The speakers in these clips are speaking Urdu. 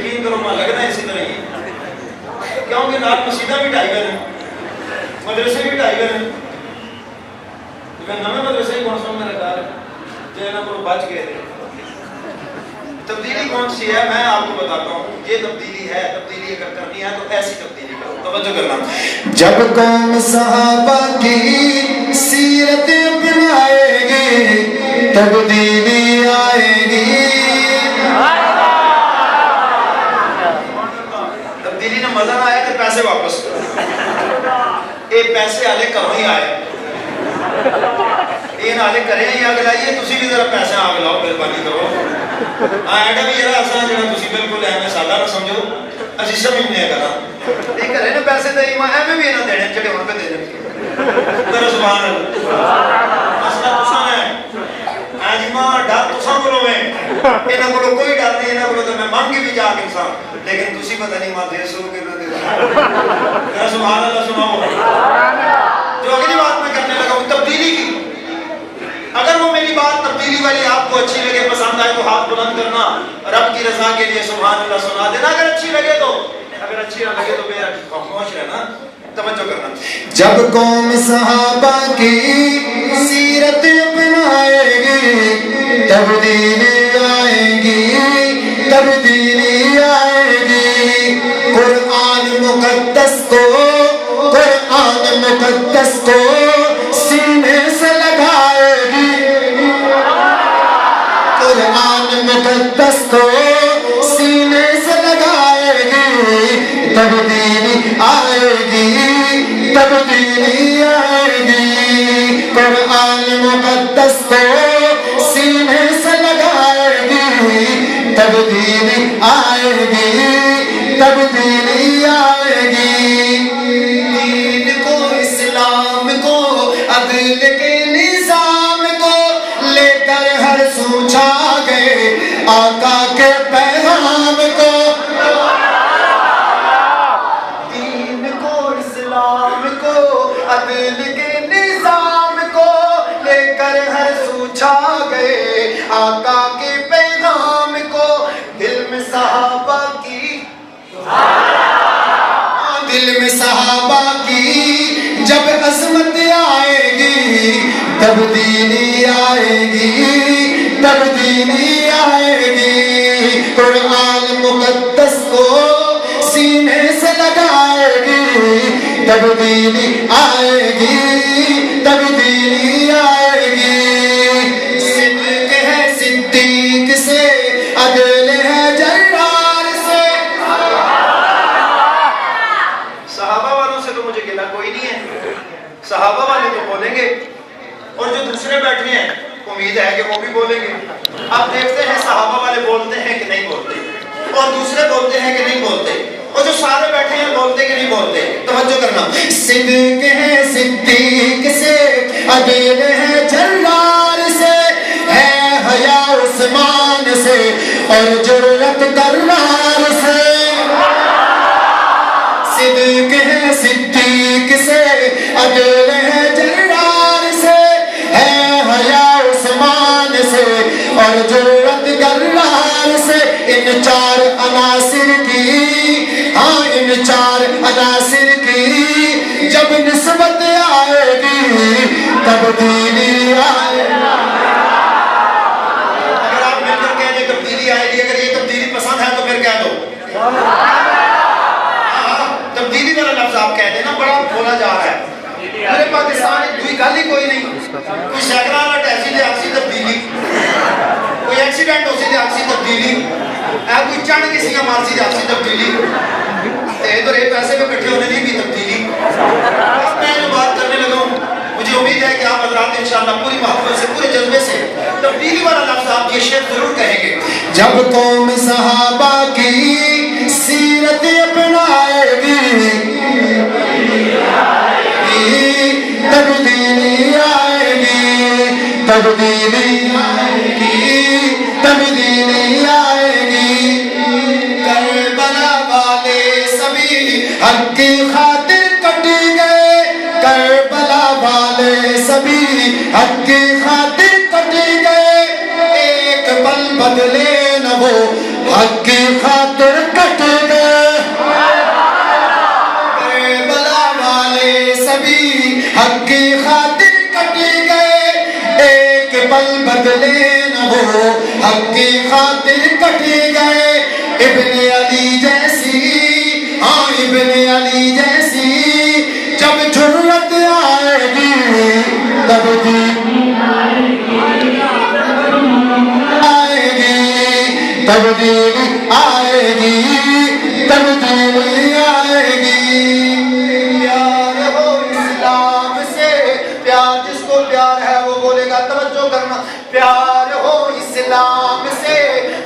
یقین کرو ماں لگنا اسی طرح ہی کیونکہ نال مسجداں بھی ڈھائی گئے مدرسے بھی ڈھائی گئے نویں مدرسے ہی کون سا میرا گھر جو یہاں کو بچ گئے تھے تبدیلی کون سی ہے میں آپ کو بتاتا ہوں یہ تبدیلی ہے تبدیلی اگر کرنی ہے تو ایسی تبدیلی کرو توجہ کرنا جب قوم صحابہ کی سیرت اپنائے گی تبدیلی آئے گی تبدیلی نے مزہ نہ آیا کہ پیسے واپس یہ پیسے آلے کروں ہی آئے یہ نالے کریں ہی آگ لائیے تسی بھی ذرا پیسے آگ لاؤ مہربانی کرو ایڈا بھی یہ آسان جڑا تسی بالکل اہم سادہ نہ سمجھو اسی سمجھنے کرا یہ کرے نا پیسے دے ماں اہم بھی نہ دینے چڑے ہون پہ دے دیں ذرا سبحان اللہ مسئلہ تساں ہے آج ماں ڈر تساں بولو میں انہاں بولو کوئی ڈر نہیں انہاں بولو تو میں مانگ بھی جا کے انسان لیکن تسی پتہ نہیں ماں دے سو کے نہ دے ذرا سبحان اللہ سناؤ جو اگلی بات میں کرنے لگا ہوں تبدیلی کی اگر وہ میری بات تبدیلی والی آپ کو اچھی لگے پسند آئے تو ہاتھ بلند کرنا رب کی رضا کے لیے سبحان اللہ سنا دینا اگر اچھی لگے تو اگر اچھی نہ لگے تو میرا خاموش رہنا توجہ کرنا جب قوم صحابہ کی سیرت اپنائے گی تبدیلی آئے گی تبدیلی آئے گی قرآن مقدس کو سینے سے لگائے گی قرآن مقدس کو سینے سے لگائے گی تبدیلی آئے گی تبدیلی آئے گی قرآن مقدس کو سینے سے لگائے گی تبدیلی آئے گی تبدیلی آئے گی دین کو اسلام کو عدل کے نظام کو لے کر ہر سو چھا گئے آقا کے پیغام کو دین کو اسلام کو عدل کے نظام کو لے کر ہر سو چھا گئے آقا کے پیغام کو دل میں صحابہ کی دل میں صحابہ کی جب عظمت آئے گی تبدیلی آئے گی تبدیلی آئے گی قرآن مقدس کو سینے سے لگائے گی تبدیلی آئے گی تبدیلی آئے گی صدق ہے صدیق سے عدل ہے جرار سے صحابہ والوں سے تو مجھے گلا کوئی نہیں ہے صحابہ والے تو بولیں گے اور جو دوسرے بیٹھے ہیں امید ہے کہ وہ بھی بولیں گے اب دیکھتے ہیں صحابہ والے بولتے ہیں کہ نہیں بولتے اور دوسرے بولتے ہیں کہ نہیں بولتے اور جو سارے بیٹھے ہیں بولتے کہ نہیں بولتے توجہ کرنا صدق ہے صدیق سے عدل ہے جرار سے ہے حیا عثمان سے اور جرأت کرار سے صدق ہے صدیق سے عدل ہے جرار سے ہے حیا عثمان سے اور جرأت کرار سے ان چار عناصر کی ہاں ان چار عناصر کی جب نسبت آئے گی تبدیلی آئے گی اگر آپ مل کر کہہ دیں تبدیلی آئے گی اگر یہ تبدیلی پسند ہے تو پھر کہہ دو تبدیلی والا لفظ آپ کہہ دینا بڑا بولا جا رہا ہے میرے پاکستان دوئی گل ہی کوئی نہیں کوئی سیکڑا والا ٹیکسی دے آکسی تبدیلی کوئی ایکسیڈنٹ ہو سی دے آکسی تبدیلی کوئی چڑھ کسی کا مارسی دے آکسی تبدیلی ادھر ایک پیسے پہ کٹھے ہونے نہیں بھی تبدیلی اب میں جو بات کرنے لگا ہوں مجھے امید ہے کہ آپ حضرات انشاءاللہ پوری محبت سے پورے جذبے سے تبدیلی والا لفظ آپ یہ شعر ضرور کہیں گے جب قوم صحابہ کی سیرت اپنائے گی تبدیلی آئے گی تبدیلی آئے گی تبدیلی آئے گی کربلا والے سبھی حق کی خاطر کٹی گئے کربلا والے سبھی حق کی خاطر کٹی گئے ایک پل بدلے نہ وہ حق کی خاطر حق کی خاطر کٹ گئے ابن علی جیسی، ہاں ابن علی جیسی جب جرت آئے گی تبدیلی آئے گی، تبدیلی آئے گی، تبدیلی آئے گی۔ پیار ہو اسلام سے، پیار جس کو پیار ہے وہ بولے گا، توجہ کرنا، پیار ہو اسلام سے،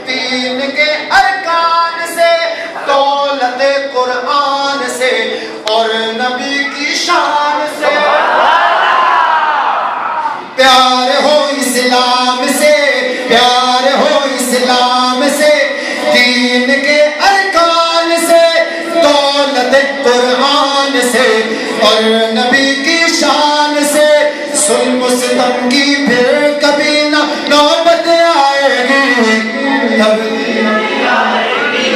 دین کے ارکان سے، دولت قرآن سے اور نبی کی شان سے۔ پیار ہو اسلام سے، پیار ہو اسلام سے، دین کے ارکان سے، دولت قرآن سے اور نبی کی شان سے۔ ظلم و ستم کی پھر کبھی نہ نوبت آئے گی، تبدیلی آئے گی،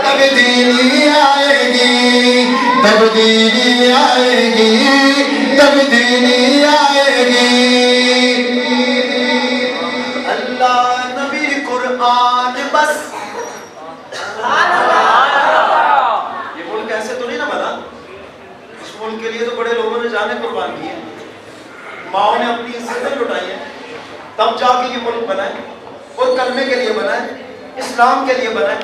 تبدیلی آئے گی، تبدیلی آئے گی، تبدیلی آئے گی۔ اللہ نبی قرآن بس، یہ ملک ایسے تو نہیں نہ بنا، اس ملک کے لیے تو بڑے لوگوں نے جانیں قربان کی ہیں، ماؤں نے اپنی عزتیں لٹائی ہیں، تب جا کے یہ ملک بنا ہے، اور کلمے کے لیے بنا ہے، اسلام کے لیے بنا ہے۔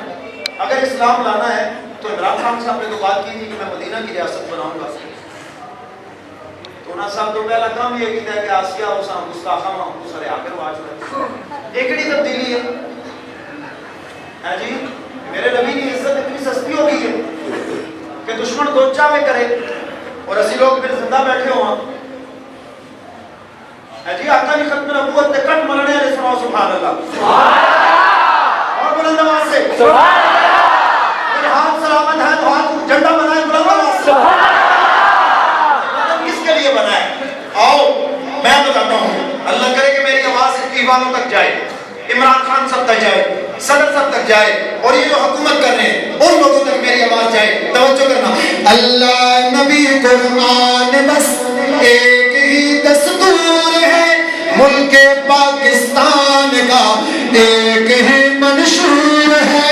اگر اسلام لانا ہے تو عمران خان صاحب نے تو بات کی تھی کہ میں مدینہ کی ریاست بناؤں گا، تو انہاں صاحب تو پہلا کام یہ کیتا ہے کہ آسیہ اور سام گستاخہ ماں سرے آکر واج ہوئے، ایکڑی تبدیلی ہے جی۔ میرے نبی کی عزت اتنی سستی ہو گئی ہے کہ دشمن دوچا میں کرے اور اسی لوگ پھر زندہ بیٹھے ہوا جی۔ آقا نے ختم نبوت تے کٹ ملنے علیہ سناؤ سبحان اللہ، اور بلند آواز سے سبحان اللہ۔ اگر ہاتھ سلامت ہے تو ہاتھ جھنڈا بنائے بلند آواز سے سبحان اللہ۔ کس کے لیے بنا ہے؟ آؤ میں بتاتا ہوں، اللہ کرے کہ میری آواز ایوانوں تک جائے، عمران خان صاحب تک جائے، صدر صاحب تک جائے، اور یہ جو حکومت کر رہے ہیں ان لوگوں تک میری آواز جائے۔ توجہ کرنا، اللہ نبی قرآن بس ایک ہی دستور ہے، ملک پاکستان کا ایک ہی منشور ہے۔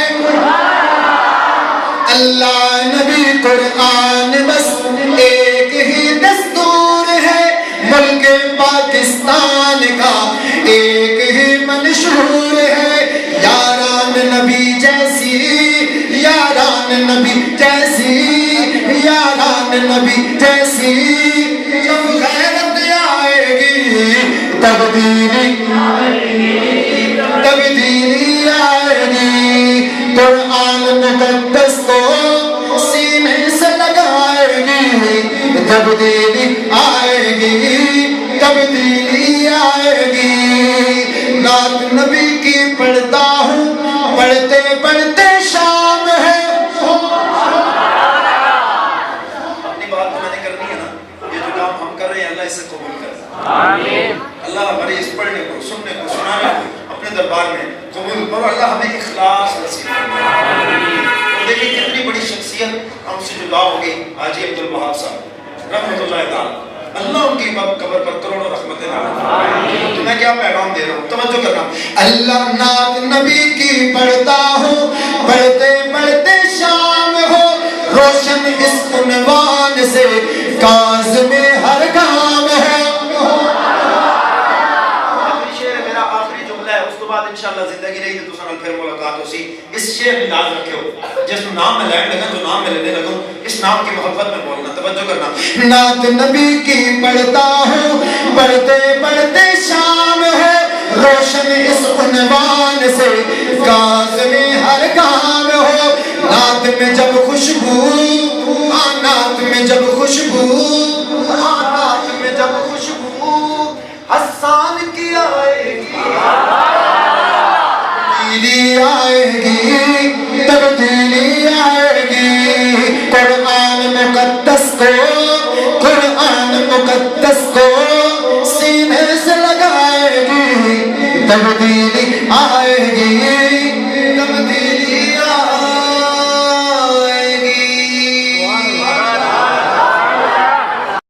اللہ نبی قرآن بس ایک ہی دستور ہے، ملک پاکستان کا ایک ہی منشور ہے۔ یاران نبی جیسی، یاران نبی جیسی، یاران نبی جیسی جب غیرت آئے گی تبدیلی آئے گی، تبدیلی آئے گی۔ قرآن مقدس کو سینے سے لگائے گی، تبدیلی آئے گی، تبدیلی آئے گی۔ نعت نبی کی پڑھتا ہوں، پڑھتے پڑھتے شام ہے۔ اپنی بات تو میں نے کرنی ہے نا، یہ جو کام ہم کر رہے ہیں اللہ اسے قبول کرے، آمین۔ اللہ ہمارے اس پڑھنے کو، سننے کو، سنانے کو اپنے دربار میں قبول کرو، اللہ ہمیں اخلاص نصیب کرے۔ اور دیکھیں کتنی بڑی شخصیت ہم سے جدا ہو گئی، حاجی عبدالوہاب صاحب رحمۃ اللہ تعالی، اللہ ان کی قبر پر کروڑوں رحمتیں نازل۔ تو میں کیا پیغام دے رہا ہوں، توجہ کرنا، اللہ نعت نبی کی پڑھتا ہوں، پڑھتے پڑھتے شام ہو، روشن اس عنوان سے کاظ میں ہر کام ہے۔ انشاءاللہ زندگی رہی تو سنال پھر ملاقات ہو سی۔ اس شعر میں یاد رکھو، جس کو نام میں لائن لگا، جو نام میں لینے لگوں، اس نام کی محبت میں بولنا، توجہ کرنا۔ نعت نبی کی پڑھتا ہوں، پڑھتے پڑھتے شام ہے، روشن اس عنوان سے کاظم